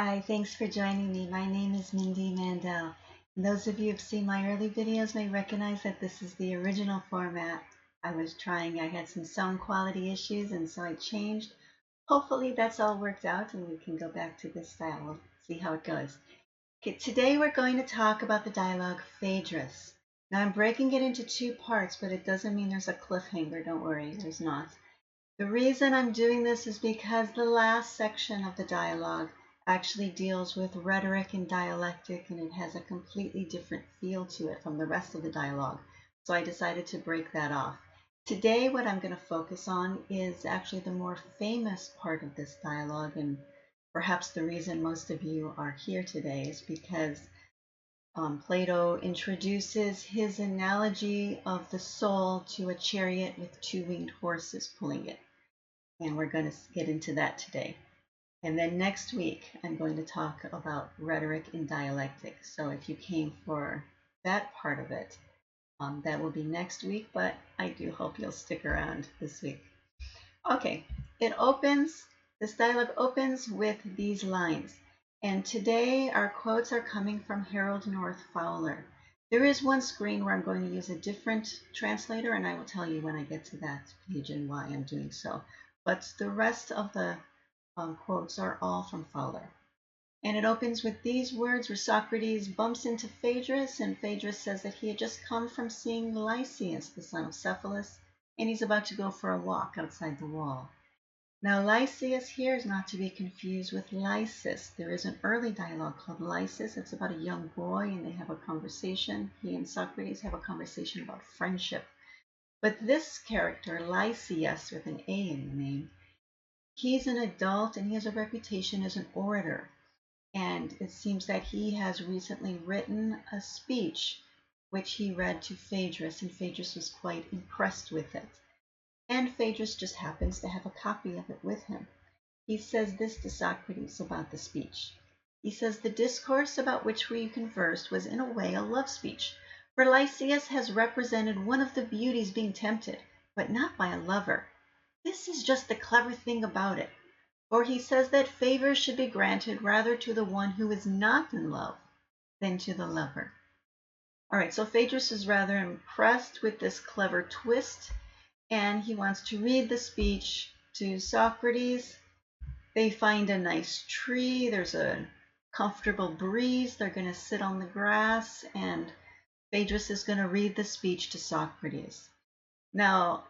Hi, thanks for joining me. My name is Mindy Mandell. And those of you who've seen my early videos may recognize that this is the original format I was trying. I had some sound quality issues and so I changed. Hopefully that's all worked out and we can go back to this style. We'll see how it goes. Okay, today we're going to talk about the dialogue Phaedrus. Now I'm breaking it into two parts, but it doesn't mean there's a cliffhanger. Don't worry, there's not. The reason I'm doing this is because the last section of the dialogue actually deals with rhetoric and dialectic, and it has a completely different feel to it from the rest of the dialogue. So I decided to break that off. Today, what I'm going to focus on is actually the more famous part of this dialogue, and perhaps the reason most of you are here today is because Plato introduces his analogy of the soul to a chariot with two winged horses pulling it. And we're going to get into that today. And then next week, I'm going to talk about rhetoric and dialectic. So if you came for that part of it, that will be next week, but I do hope you'll stick around this week. Okay, this dialogue opens with these lines. And today our quotes are coming from Harold North Fowler. There is one screen where I'm going to use a different translator, and I will tell you when I get to that page and why I'm doing so. But the rest of the quotes are all from Fowler. And it opens with these words where Socrates bumps into Phaedrus, and Phaedrus says that he had just come from seeing Lysias, the son of Cephalus, and he's about to go for a walk outside the wall. Now, Lysias here is not to be confused with Lysis. There is an early dialogue called Lysis. It's about a young boy, and they have a conversation. He and Socrates have a conversation about friendship. But this character, Lysias, with an A in the name, he's an adult and he has a reputation as an orator. And it seems that he has recently written a speech which he read to Phaedrus, and Phaedrus was quite impressed with it. And Phaedrus just happens to have a copy of it with him. He says this to Socrates about the speech. He says, "The discourse about which we conversed was in a way a love speech, for Lysias has represented one of the beauties being tempted, but not by a lover. This is just the clever thing about it, for he says that favors should be granted rather to the one who is not in love than to the lover." All right, so Phaedrus is rather impressed with this clever twist, and he wants to read the speech to Socrates. They find a nice tree, there's a comfortable breeze, they're going to sit on the grass, and Phaedrus is going to read the speech to Socrates. Now,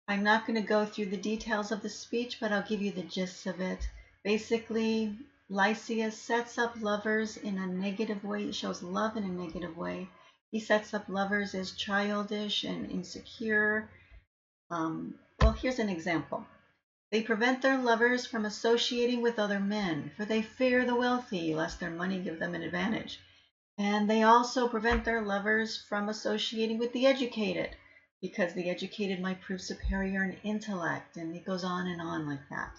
I'm not going to go through the details of the speech, but I'll give you the gist of it. Basically, Lysias sets up lovers in a negative way. He shows love in a negative way. He sets up lovers as childish and insecure. Well, here's an example. They prevent their lovers from associating with other men, for they fear the wealthy, lest their money give them an advantage. And they also prevent their lovers from associating with the educated, because the educated might prove superior in intellect, and it goes on like that.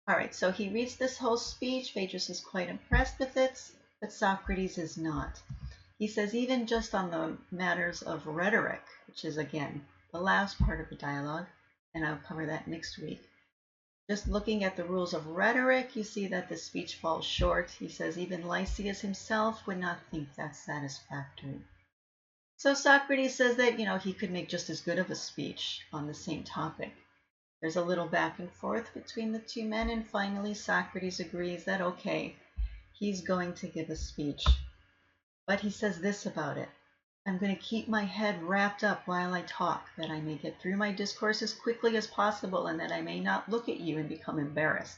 All right, so he reads this whole speech. Phaedrus is quite impressed with it, but Socrates is not. He says even just on the matters of rhetoric, which is, again, the last part of the dialogue, and I'll cover that next week. Just looking at the rules of rhetoric, you see that the speech falls short. He says even Lysias himself would not think that's satisfactory. So Socrates says that, he could make just as good of a speech on the same topic. There's a little back and forth between the two men, and finally Socrates agrees that, okay, he's going to give a speech. But he says this about it: "I'm going to keep my head wrapped up while I talk, that I may get through my discourse as quickly as possible, and that I may not look at you and become embarrassed."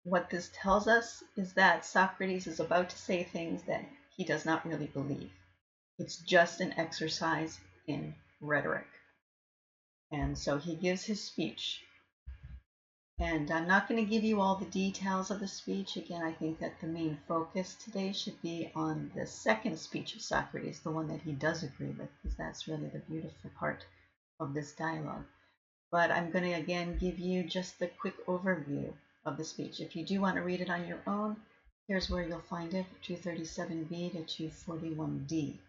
What this tells us is that Socrates is about to say things that he does not really believe. It's just an exercise in rhetoric. And so he gives his speech. And I'm not going to give you all the details of the speech. Again, I think that the main focus today should be on the second speech of Socrates, the one that he does agree with, because that's really the beautiful part of this dialogue. But I'm going to, again, give you just the quick overview of the speech. If you do want to read it on your own, here's where you'll find it, 237b to 241d.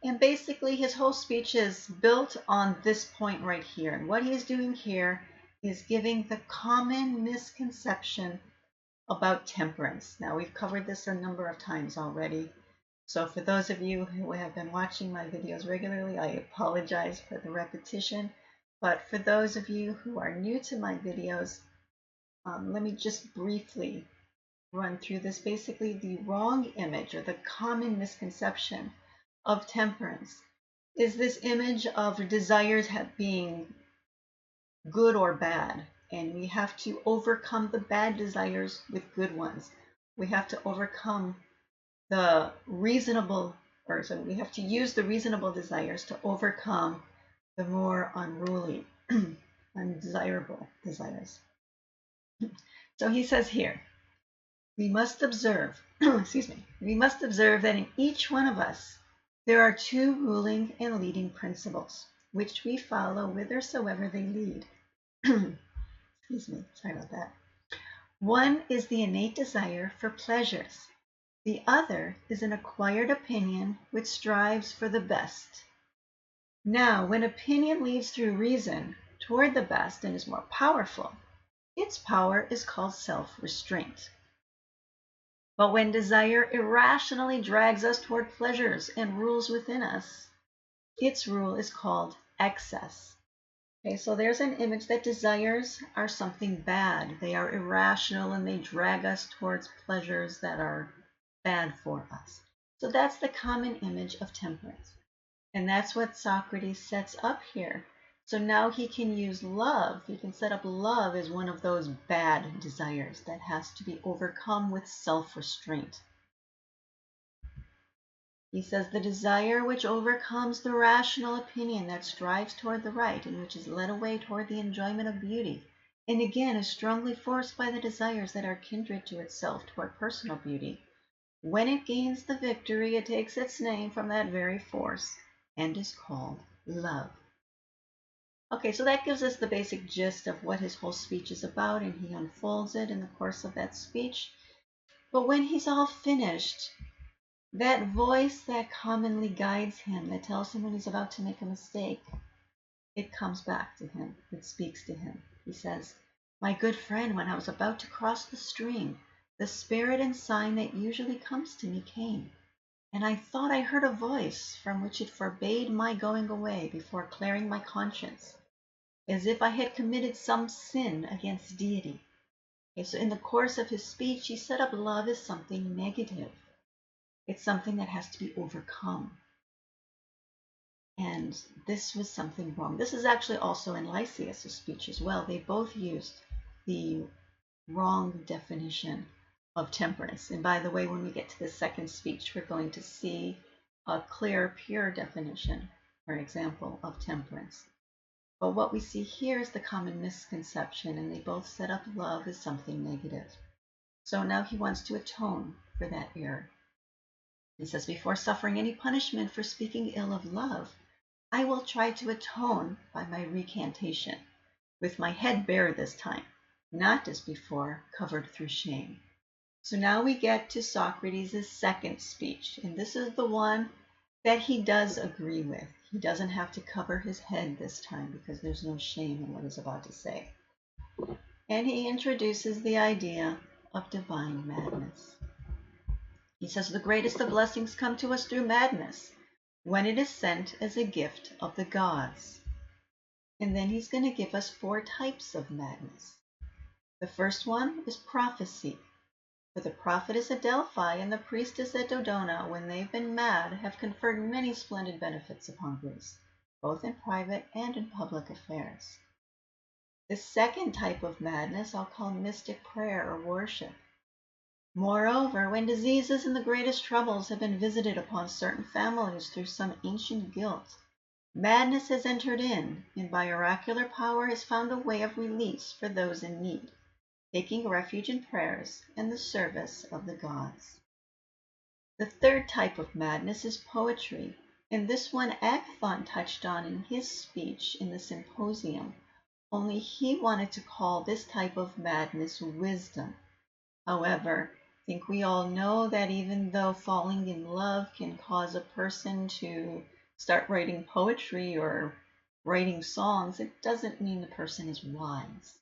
And basically, his whole speech is built on this point right here. And what he's doing here is giving the common misconception about temperance. Now, we've covered this a number of times already. So for those of you who have been watching my videos regularly, I apologize for the repetition. But for those of you who are new to my videos, let me just briefly run through this. Basically, the wrong image or the common misconception of temperance is this image of desires being good or bad, and we have to overcome the bad desires with good ones. We have to overcome the reasonable, or so we have to use the reasonable desires to overcome the more unruly, undesirable desires. So he says here, we must observe, excuse me, we must observe that in each one of us there are two ruling and leading principles, which we follow whithersoever they lead. Excuse me, sorry about that. One is the innate desire for pleasures. The other is an acquired opinion which strives for the best. Now, when opinion leads through reason toward the best and is more powerful, its power is called self-restraint. But when desire irrationally drags us toward pleasures and rules within us, its rule is called excess. Okay, so there's an image that desires are something bad. They are irrational and they drag us towards pleasures that are bad for us. So that's the common image of temperance. And that's what Socrates sets up here. So now he can use love. He can set up love as one of those bad desires that has to be overcome with self-restraint. He says the desire which overcomes the rational opinion that strives toward the right and which is led away toward the enjoyment of beauty, and again is strongly forced by the desires that are kindred to itself toward personal beauty. When it gains the victory, it takes its name from that very force and is called love. Okay, so that gives us the basic gist of what his whole speech is about, and he unfolds it in the course of that speech. But when he's all finished, that voice that commonly guides him, that tells him when he's about to make a mistake, it comes back to him. It speaks to him. He says, "My good friend, when I was about to cross the stream, the spirit and sign that usually comes to me came, and I thought I heard a voice from which it forbade my going away before clearing my conscience, as if I had committed some sin against deity." Okay, so in the course of his speech, he set up love as something negative. It's something that has to be overcome. And this was something wrong. This is actually also in Lysias' speech as well. They both used the wrong definition of temperance. And by the way, when we get to the second speech, we're going to see a clear, pure definition or example of temperance. But what we see here is the common misconception, and they both set up love as something negative. So now he wants to atone for that error. He says, before suffering any punishment for speaking ill of love, I will try to atone by my recantation, with my head bare this time, not as before, covered through shame. So now we get to Socrates' second speech, and this is the one that he does agree with. He doesn't have to cover his head this time because there's no shame in what he's about to say. And he introduces the idea of divine madness. He says the greatest of blessings come to us through madness, when it is sent as a gift of the gods. And then he's going to give us 4 types of madness. The first one is prophecy. For the prophetess at Delphi and the priestess at Dodona, when they've been mad, have conferred many splendid benefits upon Greece, both in private and in public affairs. The second type of madness I'll call mystic prayer or worship. Moreover, when diseases and the greatest troubles have been visited upon certain families through some ancient guilt, madness has entered in, and by oracular power has found a way of release for those in need, taking refuge in prayers and the service of the gods. The third type of madness is poetry, and this one Agathon touched on in his speech in the symposium, only he wanted to call this type of madness wisdom. However, I think we all know that even though falling in love can cause a person to start writing poetry or writing songs, it doesn't mean the person is wise.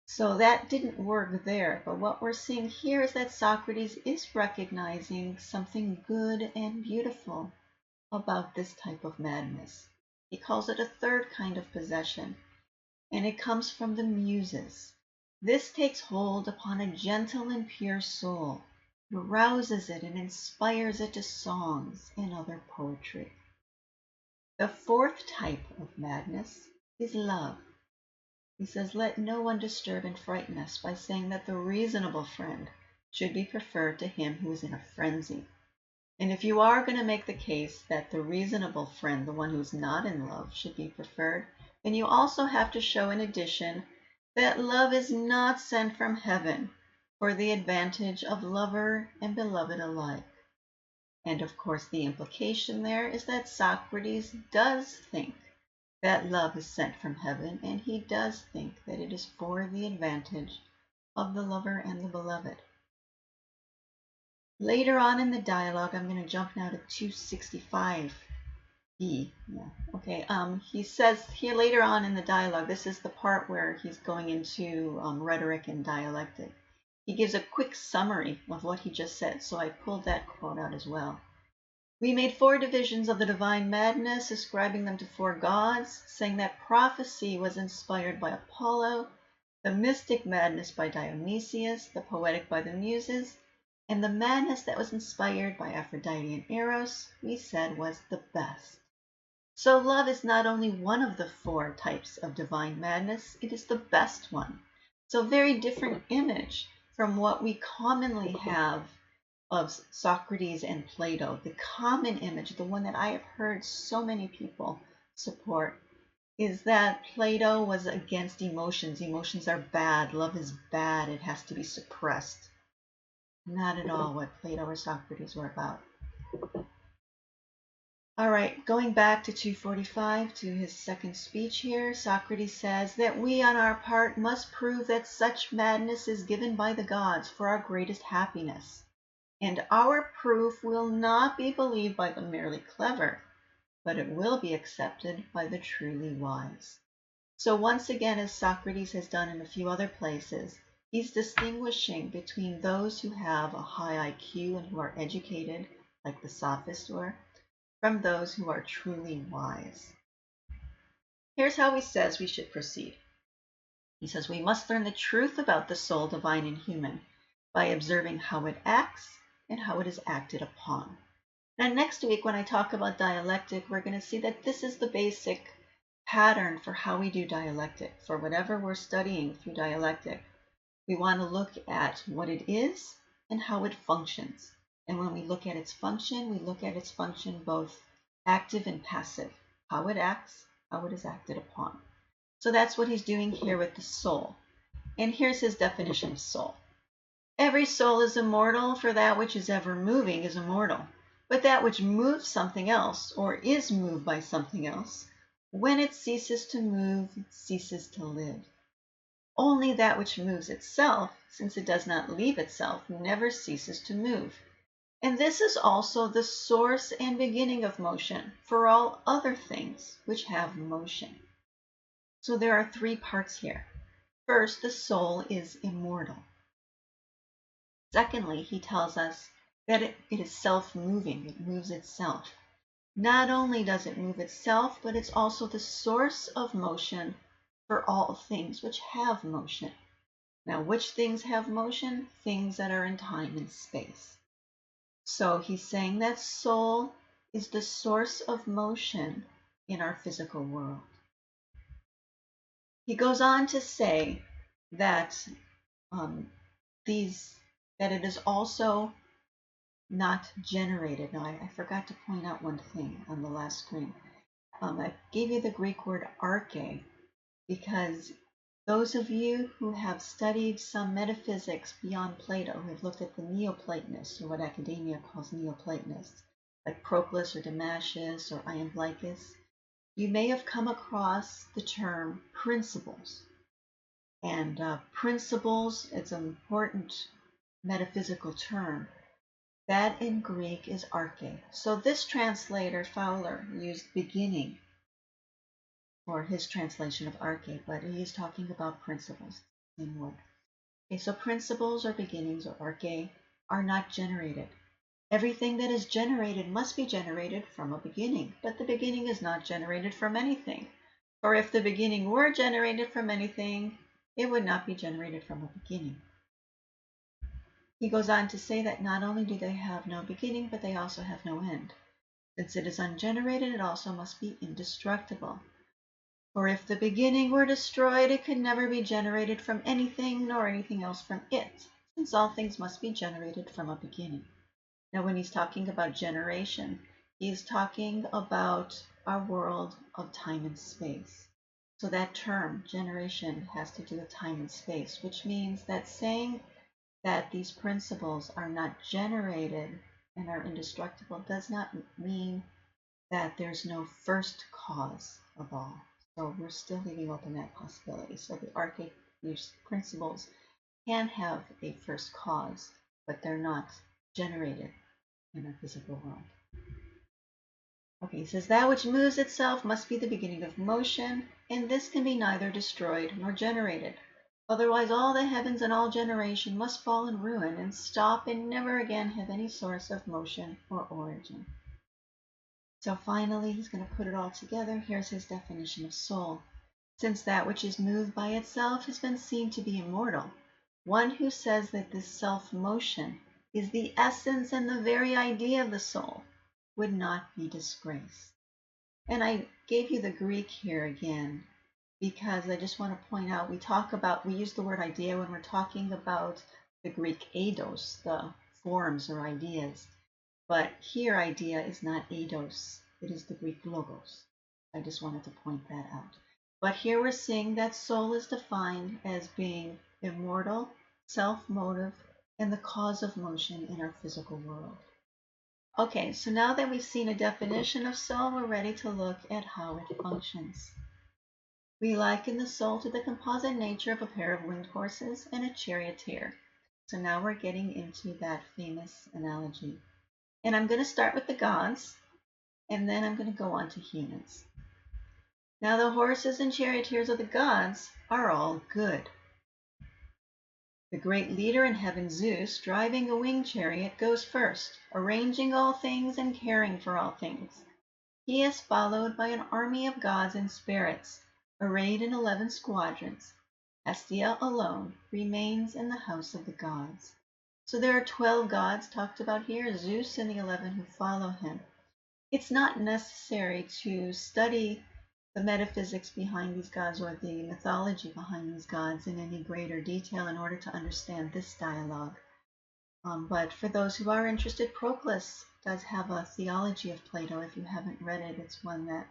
So that didn't work there, but what we're seeing here is that Socrates is recognizing something good and beautiful about this type of madness. He calls it a third kind of possession, and it comes from the Muses. This takes hold upon a gentle and pure soul, arouses it and inspires it to songs and other poetry. The fourth type of madness is love. He says, let no one disturb and frighten us by saying that the reasonable friend should be preferred to him who is in a frenzy. And if you are going to make the case that the reasonable friend, the one who's not in love, should be preferred, then you also have to show in addition that love is not sent from heaven for the advantage of lover and beloved alike. And of course, the implication there is that Socrates does think that love is sent from heaven, and he does think that it is for the advantage of the lover and the beloved. Later on in the dialogue, I'm going to jump now to 265b. Yeah, okay. He says here later on in the dialogue, this is the part where he's going into rhetoric and dialectic. He gives a quick summary of what he just said, so I pulled that quote out as well. We made 4 divisions of the divine madness, ascribing them to 4 gods, saying that prophecy was inspired by Apollo, the mystic madness by Dionysius, the poetic by the Muses, and the madness that was inspired by Aphrodite and Eros, we said was the best. So love is not only one of the 4 types of divine madness, it is the best one. So very different image from what we commonly have of Socrates and Plato. The common image, the one that I have heard so many people support, is that Plato was against emotions. Emotions are bad. Love is bad. It has to be suppressed. Not at all what Plato or Socrates were about. All right, going back to 245, to his second speech here, Socrates says that we on our part must prove that such madness is given by the gods for our greatest happiness. And our proof will not be believed by the merely clever, but it will be accepted by the truly wise. So once again, as Socrates has done in a few other places, he's distinguishing between those who have a high IQ and who are educated, like the sophists were, from those who are truly wise. Here's how he says we should proceed. He says we must learn the truth about the soul, divine and human, by observing how it acts and how it is acted upon. Now next week when I talk about dialectic, we're going to see that this is the basic pattern for how we do dialectic. For whatever we're studying through dialectic, we want to look at what it is and how it functions. And when we look at its function, we look at its function both active and passive, how it acts, how it is acted upon. So that's what he's doing here with the soul. And here's his definition of soul. Every soul is immortal, for that which is ever moving is immortal. But that which moves something else, or is moved by something else, when it ceases to move, it ceases to live. Only that which moves itself, since it does not leave itself, never ceases to move. And this is also the source and beginning of motion for all other things which have motion. So there are 3 parts here. First, the soul is immortal. Secondly, he tells us that it is self-moving. It moves itself. Not only does it move itself, but it's also the source of motion for all things which have motion. Now, which things have motion? Things that are in time and space. So he's saying that soul is the source of motion in our physical world. He goes on to say that that it is also not generated. Now, I forgot to point out one thing on the last screen. I gave you the Greek word arche because those of you who have studied some metaphysics beyond Plato, who have looked at the Neoplatonists, or what academia calls Neoplatonists, like Proclus or Damascus or Iamblichus, you may have come across the term principles. And principles, it's an important metaphysical term. That in Greek is arche. So this translator, Fowler, used beginning for his translation of arche, but he is talking about principles. same word. Okay, so principles or beginnings or arche are not generated. Everything that is generated must be generated from a beginning, but the beginning is not generated from anything. For if the beginning were generated from anything, it would not be generated from a beginning. He goes on to say that not only do they have no beginning, but they also have no end. Since it is ungenerated, it also must be indestructible. For if the beginning were destroyed, it could never be generated from anything, nor anything else from it, since all things must be generated from a beginning. Now, when he's talking about generation, he's talking about our world of time and space. So that term, generation, has to do with time and space, which means that saying that these principles are not generated and are indestructible does not mean that there's no first cause of all. So we're still leaving open that possibility. So the archaic principles can have a first cause, but they're not generated in our physical world. Okay, he says that which moves itself must be the beginning of motion, and this can be neither destroyed nor generated. Otherwise, all the heavens and all generation must fall in ruin and stop and never again have any source of motion or origin. So finally, he's going to put it all together. Here's his definition of soul. Since that which is moved by itself has been seen to be immortal, one who says that this self-motion is the essence and the very idea of the soul would not be disgraced. And I gave you the Greek here again, because I just want to point out, we use the word idea when we're talking about the Greek eidos, the forms or ideas. But here idea is not eidos, it is the Greek logos. I just wanted to point that out. But here we're seeing that soul is defined as being immortal, self-motive, and the cause of motion in our physical world. Okay, so now that we've seen a definition of soul, we're ready to look at how it functions. We liken the soul to the composite nature of a pair of winged horses and a charioteer. So now we're getting into that famous analogy. And I'm going to start with the gods, and then I'm going to go on to humans. Now the horses and charioteers of the gods are all good. The great leader in heaven, Zeus, driving a winged chariot, goes first, arranging all things and caring for all things. He is followed by an army of gods and spirits, arrayed in 11 squadrons. Hestia alone remains in the house of the gods. So there are 12 gods talked about here, Zeus and the 11 who follow him. It's not necessary to study the metaphysics behind these gods or the mythology behind these gods in any greater detail in order to understand this dialogue. But for those who are interested, Proclus does have a theology of Plato. If you haven't read it, it's one that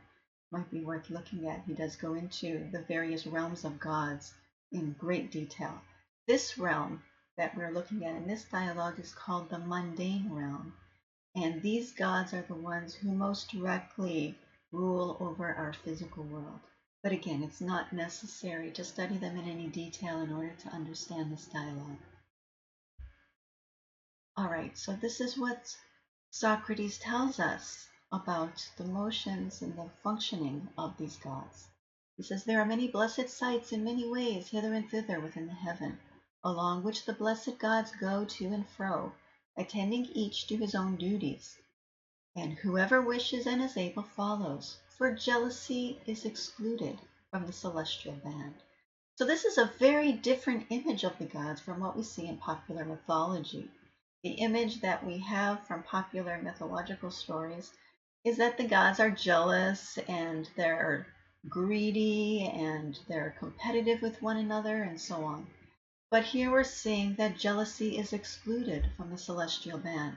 might be worth looking at. He does go into the various realms of gods in great detail. This realm that we're looking at in this dialogue is called the mundane realm. And these gods are the ones who most directly rule over our physical world. But again, it's not necessary to study them in any detail in order to understand this dialogue. All right, so this is what Socrates tells us about the motions and the functioning of these gods. He says, there are many blessed sights in many ways hither and thither within the heaven, along which the blessed gods go to and fro, attending each to his own duties. And whoever wishes and is able follows, for jealousy is excluded from the celestial band. So this is a very different image of the gods from what we see in popular mythology. The image that we have from popular mythological stories is that the gods are jealous and they're greedy and they're competitive with one another and so on. But here we're seeing that jealousy is excluded from the celestial band.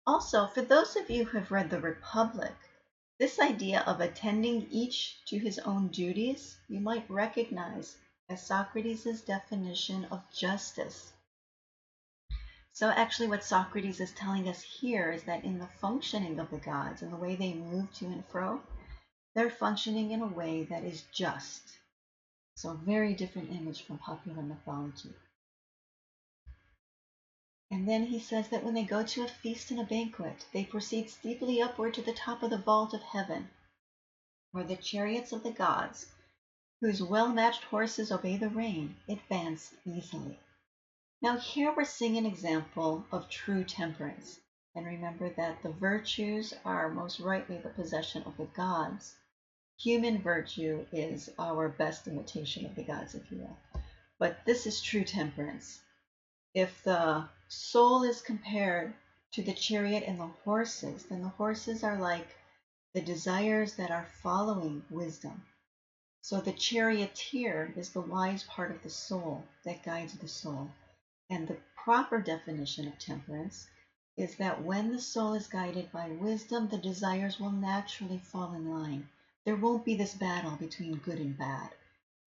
Also, for those of you who have read The Republic, this idea of attending each to his own duties, you might recognize as Socrates' definition of justice. So actually what Socrates is telling us here is that in the functioning of the gods and the way they move to and fro, they're functioning in a way that is just. So a very different image from popular mythology. And then he says that when they go to a feast and a banquet, they proceed steeply upward to the top of the vault of heaven, where the chariots of the gods, whose well-matched horses obey the rein, advance easily. Now here we're seeing an example of true temperance. And remember that the virtues are most rightly the possession of the gods. Human virtue is our best imitation of the gods, if you will. But this is true temperance. If the soul is compared to the chariot and the horses, then the horses are like the desires that are following wisdom. So the charioteer is the wise part of the soul that guides the soul. And the proper definition of temperance is that when the soul is guided by wisdom, the desires will naturally fall in line. There won't be this battle between good and bad.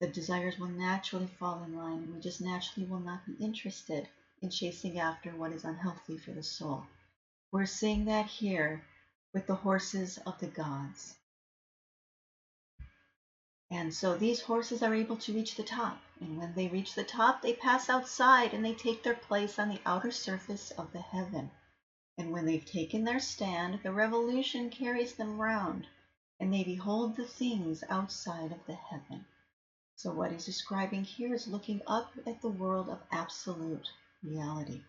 The desires will naturally fall in line, and we just naturally will not be interested in chasing after what is unhealthy for the soul. We're seeing that here with the horses of the gods. And so these horses are able to reach the top. And when they reach the top, they pass outside and they take their place on the outer surface of the heaven. And when they've taken their stand, the revolution carries them round, and they behold the things outside of the heaven. So what he's describing here is looking up at the world of absolute reality.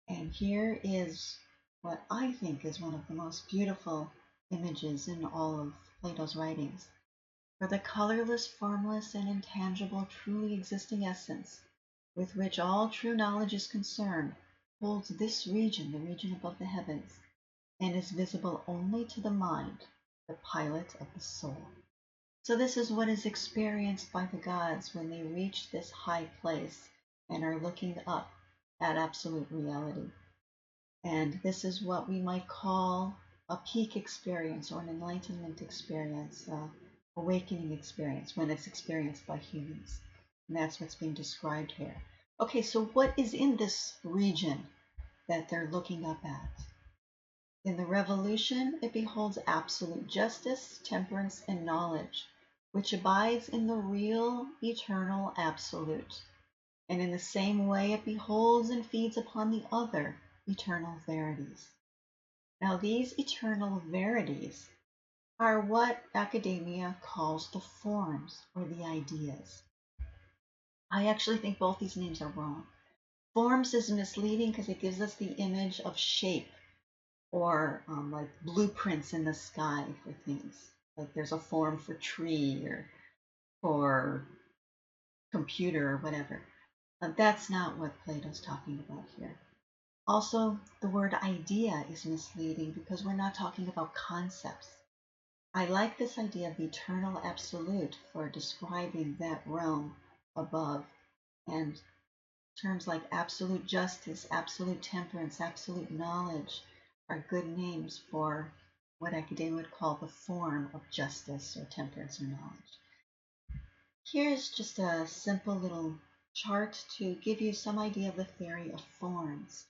And here is what I think is one of the most beautiful images in all of Plato's writings. For the colorless, formless, and intangible, truly existing essence with which all true knowledge is concerned holds this region, the region above the heavens, and is visible only to the mind, the pilot of the soul. So this is what is experienced by the gods when they reach this high place and are looking up at absolute reality. And this is what we might call a peak experience or an enlightenment experience, awakening experience when it's experienced by humans. And that's what's being described here. Okay, so what is in this region that they're looking up at? In the revolution, it beholds absolute justice, temperance, and knowledge, which abides in the real, eternal absolute. And in the same way, it beholds and feeds upon the other eternal verities. Now, these eternal verities are what academia calls the forms or the ideas. I actually think both these names are wrong. Forms is misleading because it gives us the image of shape or like blueprints in the sky for things. Like there's a form for tree or for computer or whatever. That's not what Plato's talking about here. Also, the word idea is misleading because we're not talking about concepts. I like this idea of eternal absolute for describing that realm above, and terms like absolute justice, absolute temperance, absolute knowledge are good names for what academia would call the form of justice or temperance or knowledge. Here's just a simple little chart to give you some idea of the theory of forms.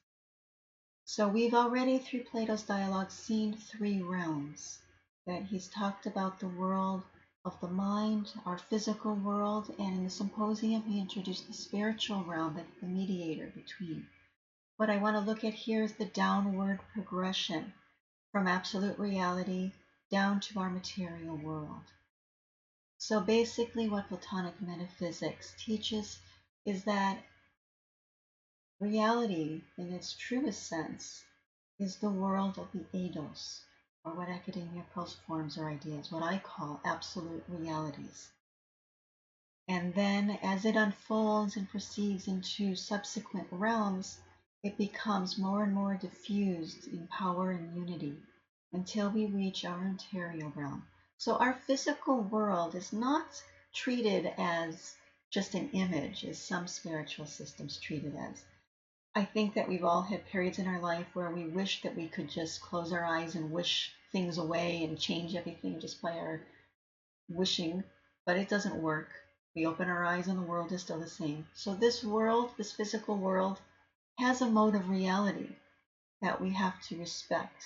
So we've already, through Plato's dialogue, seen three realms. That he's talked about the world of the mind, our physical world, and in the symposium he introduced the spiritual realm, that's the mediator between. What I want to look at here is the downward progression from absolute reality down to our material world. So basically what Platonic metaphysics teaches is that reality, in its truest sense, is the world of the eidos, or what academia calls forms or ideas, what I call absolute realities. And then as it unfolds and proceeds into subsequent realms, it becomes more and more diffused in power and unity until we reach our interior realm. So our physical world is not treated as just an image, as some spiritual systems treat it as. I think that we've all had periods in our life where we wish that we could just close our eyes and wish things away and change everything just by our wishing, but it doesn't work. We open our eyes and the world is still the same. So this world, this physical world, has a mode of reality that we have to respect,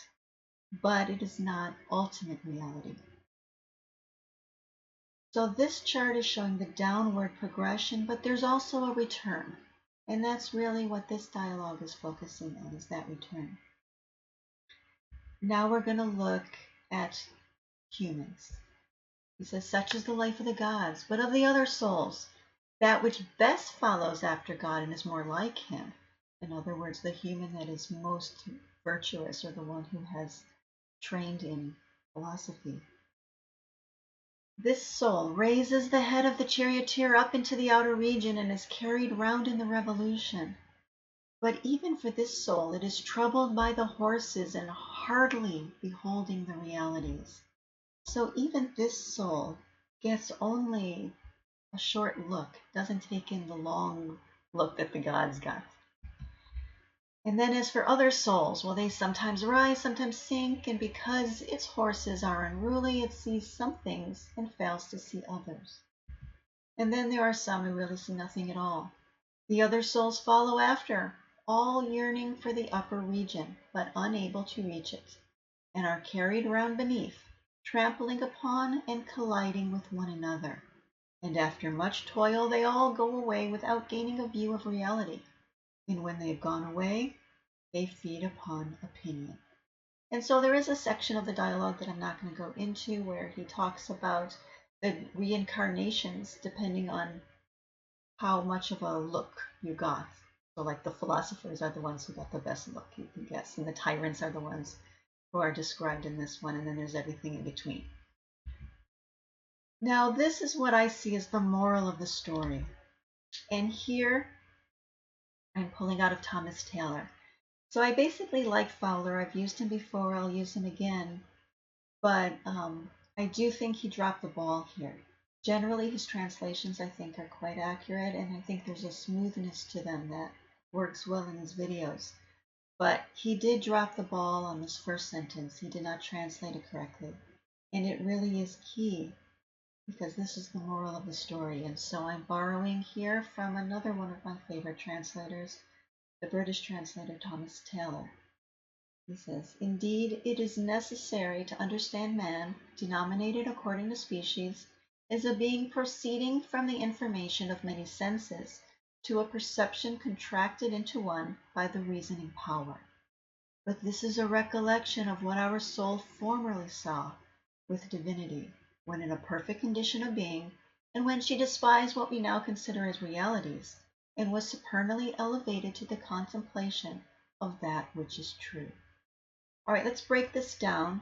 but it is not ultimate reality. So this chart is showing the downward progression, but there's also a return. And that's really what this dialogue is focusing on, is that return. Now we're going to look at humans. He says, such is the life of the gods, but of the other souls, that which best follows after God and is more like him. In other words, the human that is most virtuous, or the one who has trained in philosophy. This soul raises the head of the charioteer up into the outer region and is carried round in the revolution. But even for this soul, it is troubled by the horses and hardly beholding the realities. So even this soul gets only a short look, doesn't take in the long look that the gods got. And then as for other souls, well, they sometimes rise, sometimes sink, and because its horses are unruly, it sees some things and fails to see others. And then there are some who really see nothing at all. The other souls follow after, all yearning for the upper region, but unable to reach it, and are carried round beneath, trampling upon and colliding with one another. And after much toil, they all go away without gaining a view of reality. And when they have gone away, they feed upon opinion. And so there is a section of the dialogue that I'm not going to go into where he talks about the reincarnations depending on how much of a look you got. So like the philosophers are the ones who got the best look, you can guess, and the tyrants are the ones who are described in this one, and then there's everything in between. Now, this is what I see as the moral of the story. And here I'm pulling out of Thomas Taylor. So I basically like Fowler. I've used him before. I'll use him again. But I do think he dropped the ball here. Generally, his translations, I think, are quite accurate, and I think there's a smoothness to them that works well in his videos. But he did drop the ball on this first sentence. He did not translate it correctly. And it really is key, because this is the moral of the story. And so I'm borrowing here from another one of my favorite translators, the British translator Thomas Taylor. He says, indeed, it is necessary to understand man, denominated according to species, as a being proceeding from the information of many senses to a perception contracted into one by the reasoning power. But this is a recollection of what our soul formerly saw with divinity, when in a perfect condition of being, and when she despised what we now consider as realities, and was supernally elevated to the contemplation of that which is true. All right, let's break this down.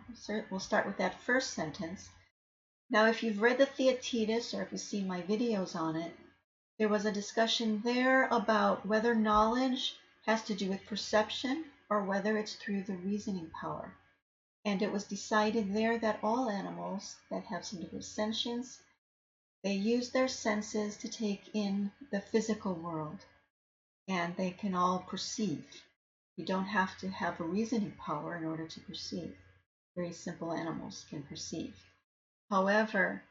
We'll start with that first sentence. Now, if you've read the Theaetetus, or if you've seen my videos on it, there was a discussion there about whether knowledge has to do with perception or whether it's through the reasoning power. And it was decided there that all animals that have some degree of sentience, they use their senses to take in the physical world, and they can all perceive. You don't have to have a reasoning power in order to perceive. Very simple animals can perceive. However,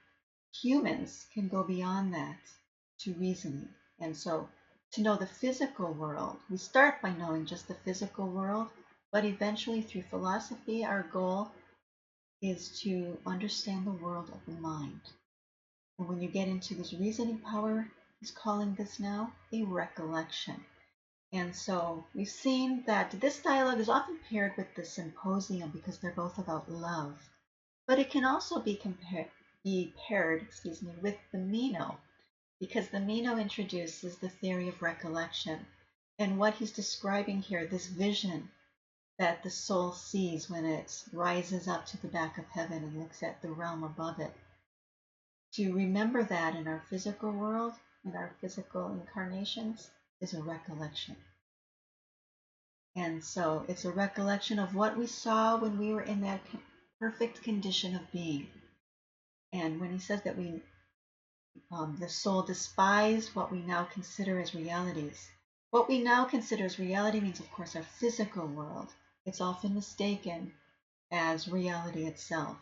humans can go beyond that to reasoning. And so to know the physical world, we start by knowing just the physical world, but eventually through philosophy, our goal is to understand the world of the mind. And when you get into this reasoning power, he's calling this now a recollection. And so we've seen that this dialogue is often paired with the symposium because they're both about love. But it can also be paired with the Meno, because the Meno introduces the theory of recollection. And what he's describing here, this vision that the soul sees when it rises up to the back of heaven and looks at the realm above it. To remember that in our physical world, in our physical incarnations, is a recollection. And so it's a recollection of what we saw when we were in that perfect condition of being. And when he says that the soul despised what we now consider as realities. What we now consider as reality means, of course, our physical world. It's often mistaken as reality itself.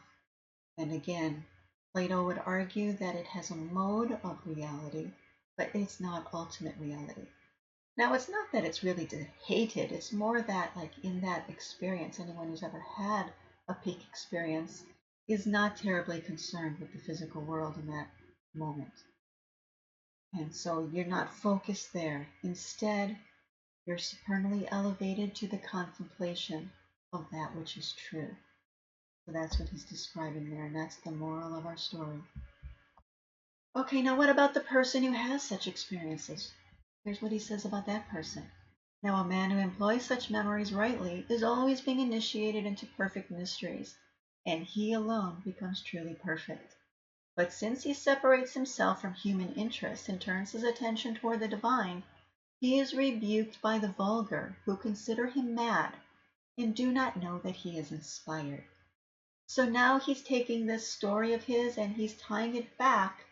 And again, Plato would argue that it has a mode of reality, but it's not ultimate reality. Now, it's not that it's really hated. It's more that, like, in that experience, anyone who's ever had a peak experience is not terribly concerned with the physical world in that moment. And so you're not focused there. Instead, you're supernally elevated to the contemplation of that which is true. So that's what he's describing there, and that's the moral of our story. Okay, now what about the person who has such experiences? Here's what he says about that person. Now, a man who employs such memories rightly is always being initiated into perfect mysteries, and he alone becomes truly perfect. But since he separates himself from human interest and turns his attention toward the divine, he is rebuked by the vulgar, who consider him mad and do not know that he is inspired. So now he's taking this story of his and he's tying it back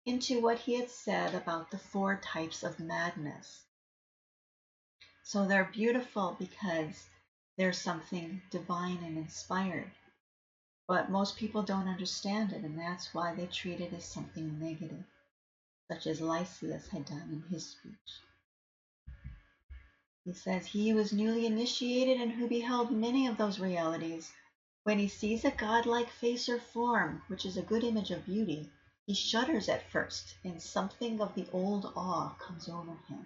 into what he had said about the 4 types of madness. So they're beautiful because there's something divine and inspired. But most people don't understand it, and that's why they treat it as something negative, such as Lysias had done in his speech. He says, he who is newly initiated and who beheld many of those realities, when he sees a godlike face or form, which is a good image of beauty, he shudders at first, and something of the old awe comes over him.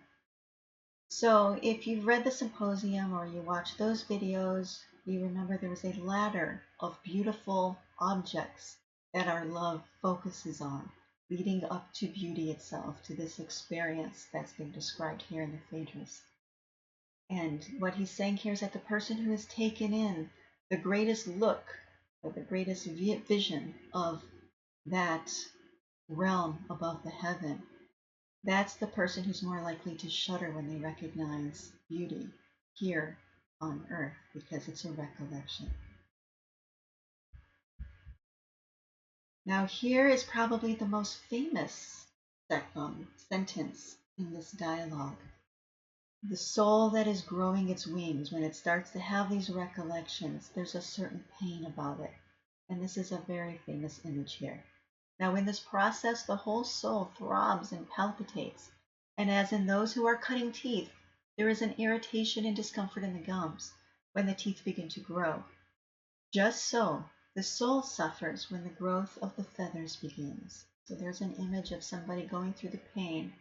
So if you've read the symposium or you watch those videos, you remember there was a ladder of beautiful objects that our love focuses on, leading up to beauty itself, to this experience that's being described here in the Phaedrus. And what he's saying here is that the person who has taken in the greatest look or the greatest vision of that realm above the heaven, that's the person who's more likely to shudder when they recognize beauty here on earth, because it's a recollection. Now here is probably the most famous sentence in this dialogue. The soul that is growing its wings, when it starts to have these recollections, there's a certain pain about it. And this is a very famous image here. Now in this process, the whole soul throbs and palpitates. And as in those who are cutting teeth, there is an irritation and discomfort in the gums when the teeth begin to grow. Just so, the soul suffers when the growth of the feathers begins. So there's an image of somebody going through the pain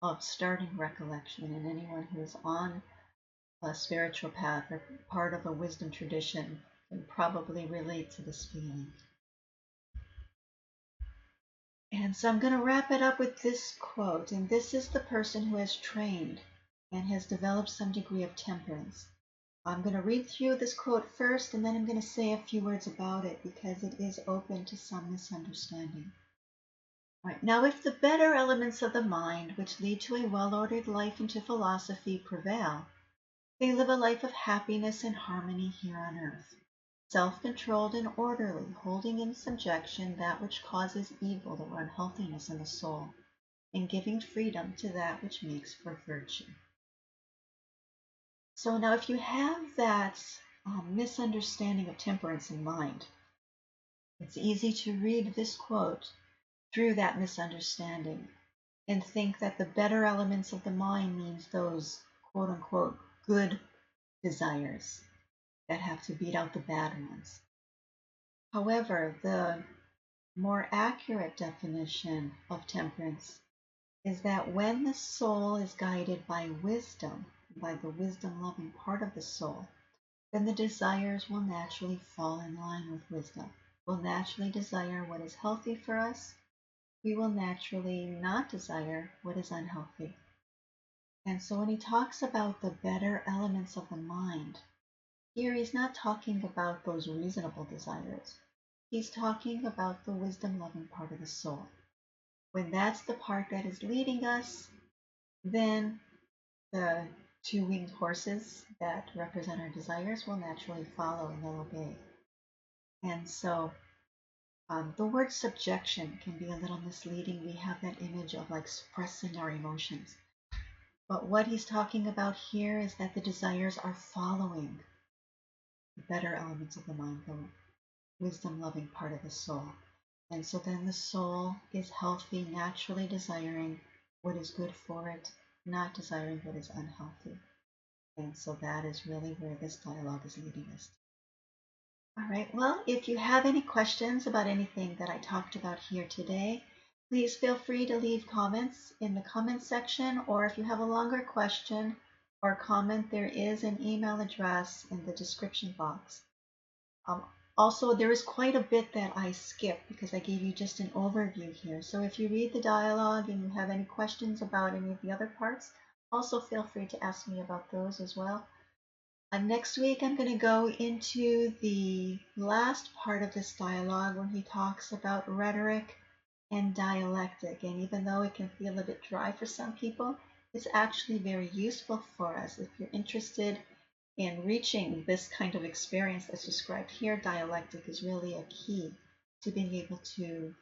of starting recollection, and anyone who is on a spiritual path or part of a wisdom tradition can probably relate to this feeling. And so I'm going to wrap it up with this quote, and this is the person who has trained and has developed some degree of temperance. I'm going to read through this quote first, and then I'm going to say a few words about it because it is open to some misunderstanding. All right. Now, if the better elements of the mind, which lead to a well-ordered life and to philosophy, prevail, they live a life of happiness and harmony here on earth, self-controlled and orderly, holding in subjection that which causes evil or unhealthiness in the soul, and giving freedom to that which makes for virtue. So now if you have that misunderstanding of temperance in mind, it's easy to read this quote through that misunderstanding and think that the better elements of the mind means those quote-unquote good desires that have to beat out the bad ones. However, the more accurate definition of temperance is that when the soul is guided by wisdom, by the wisdom-loving part of the soul, then the desires will naturally fall in line with wisdom. We'll naturally desire what is healthy for us. We will naturally not desire what is unhealthy. And so when he talks about the better elements of the mind, here he's not talking about those reasonable desires. He's talking about the wisdom-loving part of the soul. When that's the part that is leading us, then the 2-winged horses that represent our desires will naturally follow and they'll obey. And so the word subjection can be a little misleading. We have that image of like suppressing our emotions. But what he's talking about here is that the desires are following the better elements of the mind, the wisdom-loving part of the soul. And so then the soul is healthy, naturally desiring what is good for it, not desiring what is unhealthy. And so that is really where this dialogue is leading us. All right, well, if you have any questions about anything that I talked about here today, please feel free to leave comments in the comments section, or if you have a longer question or comment, there is an email address in the description box. Also, there is quite a bit that I skipped because I gave you just an overview here. So if you read the dialogue and you have any questions about any of the other parts, also feel free to ask me about those as well. Next week, I'm going to go into the last part of this dialogue when he talks about rhetoric and dialectic. And even though it can feel a bit dry for some people, it's actually very useful for us. If you're interested in reaching this kind of experience that's described here, dialectic is really a key to being able to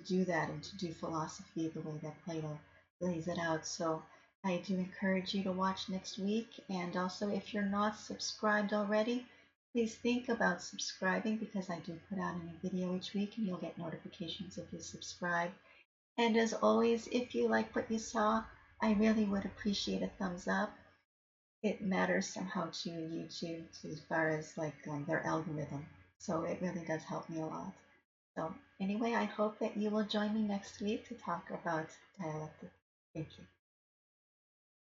do that and to do philosophy the way that Plato lays it out. So I do encourage you to watch next week. And also, if you're not subscribed already, please think about subscribing because I do put out a new video each week and you'll get notifications if you subscribe. And as always, if you like what you saw, I really would appreciate a thumbs up. It matters somehow to YouTube as far as like their algorithm. So it really does help me a lot. So anyway, I hope that you will join me next week to talk about dialectic. Thank you.